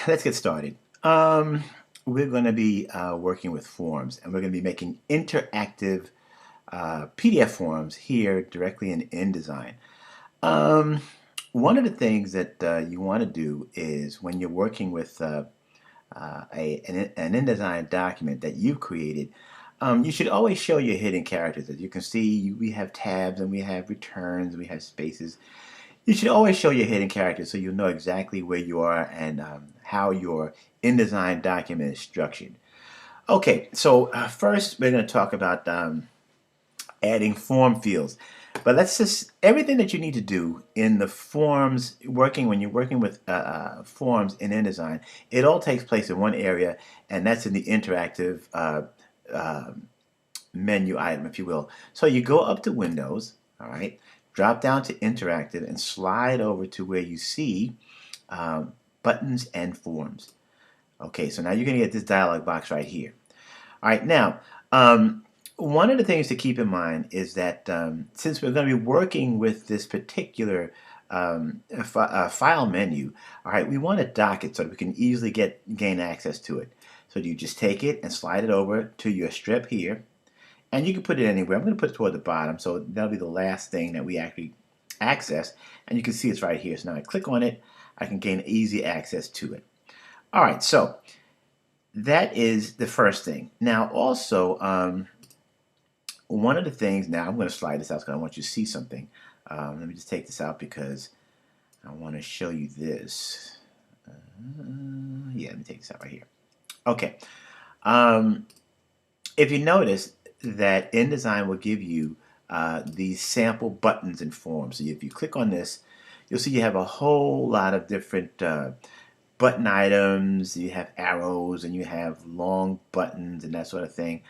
let's get started. We're going to be working with forms, and we're going to be making interactive PDF forms here directly in InDesign. Um, One of the things that you want to do is when you're working with an InDesign document that you've created, you should always show your hidden characters. As you can see, we have tabs and we have returns, we have spaces. You should always show your hidden characters so you'll know exactly where you are and how your InDesign document is structured. Okay, so first we're going to talk about adding form fields. But let's just, everything that you need to do in the forms, when you're working with forms in InDesign, it all takes place in one area, and that's in the interactive uh, menu item, if you will. So you go up to Windows, all right, drop down to Interactive, and slide over to where you see Buttons and Forms. Okay, so now you're going to get this dialog box right here. All right, now, one of the things to keep in mind is that since we're going to be working with this particular file menu, all right, we want to dock it so that we can easily gain access to it. So you just take it and slide it over to your strip here, and you can put it anywhere. I'm going to put it toward the bottom, so that'll be the last thing that we actually access, and you can see it's right here. So now I click on it, I can gain easy access to it. All right, so that is the first thing. Now also, one of the things, now I'm going to slide this out because I want you to see something. Let me just take this out because I want to show you this. Yeah, let me take this out right here. Okay. If you notice that InDesign will give you these sample buttons and forms. So if you click on this, you'll see you have a whole lot of different button items. You have arrows and you have long buttons and that sort of thing.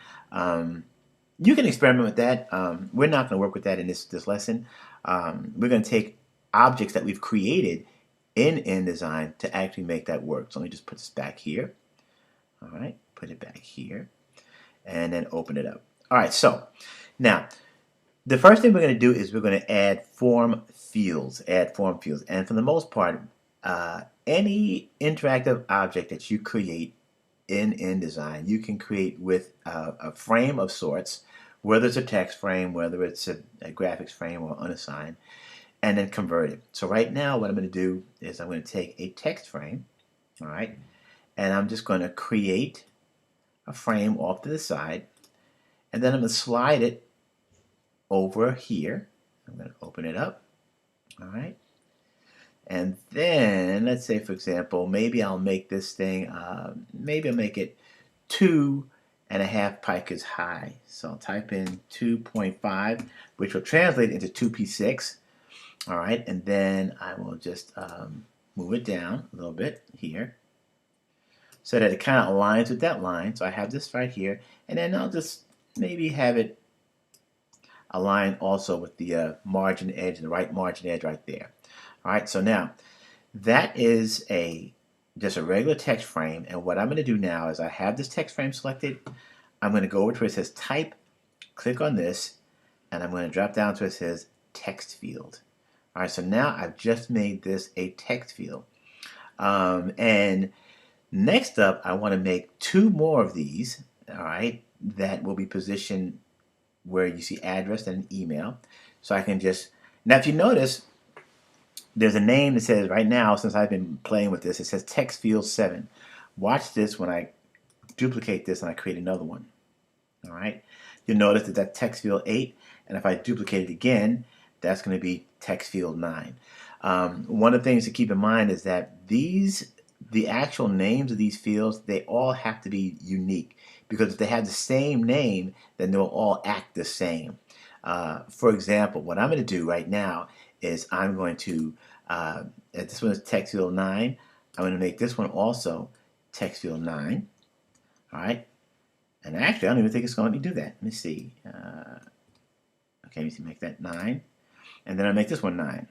You can experiment with that. We're not going to work with that in this lesson. We're going to take objects that we've created in InDesign to actually make that work. So let me just put this back here. All right, put it back here, and then open it up. All right, so now the first thing we're going to do is we're going to add form fields. And for the most part, any interactive object that you create in InDesign, you can create with a frame of sorts, whether it's a text frame, whether it's a graphics frame or unassigned, and then convert it. So right now what I'm going to do is I'm going to take a text frame, all right, and I'm just going to create a frame off to the side, and then I'm going to slide it over here. I'm going to open it up, all right. And then, let's say, for example, maybe I'll make this thing, maybe I'll make it 2.5 picas high. So I'll type in 2.5, which will translate into 2p6. All right, and then I will just move it down a little bit here so that it kind of aligns with that line. So I have this right here, and then I'll just maybe have it align also with the margin edge, the right margin edge right there. All right, so now that is just a regular text frame, and what I'm going to do now is I have this text frame selected. I'm going to go over to where it says type, click on this, and I'm going to drop down to where it says text field. All right, so now I've just made this a text field. And next up, I want to make 2 more of these, all right, that will be positioned where you see address and an email. So I can just, now if you notice, there's a name that says right now, since I've been playing with this, it says text field 7. Watch this when I duplicate this and I create another one. All right, you'll notice that that's text field 8, and if I duplicate it again, that's going to be text field 9. One of the things to keep in mind is that the actual names of these fields, they all have to be unique, because if they have the same name, then they'll all act the same. For example, what I'm going to do right now is I'm going to, this one is text field 9, I'm going to make this one also text field 9. All right, and actually I don't even think it's going to let me do that. Let me see. Okay, let me see, make that 9, and then I make this one 9.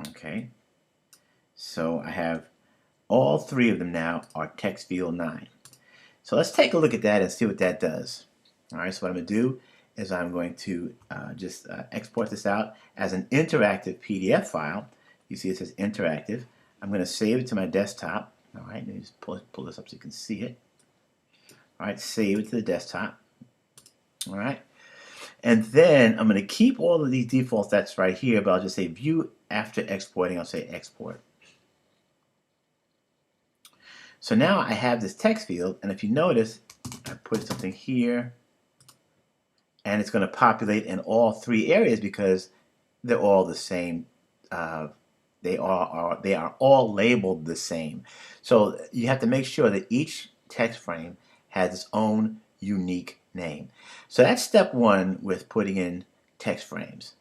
Okay, so I have all 3 of them now are text field 9. So let's take a look at that and see what that does. All right, so what I'm going to do is I'm going to just export this out as an interactive PDF file. You see it says interactive. I'm going to save it to my desktop. All right, let me just pull this up so you can see it. All right, save it to the desktop. All right, and then I'm going to keep all of these defaults that's right here, but I'll just say view after exporting. I'll say export. So now I have this text field, and if you notice, I put something here, and it's going to populate in all three areas because they're all the same. They are all labeled the same. So you have to make sure that each text frame has its own unique name. So that's step one with putting in text frames.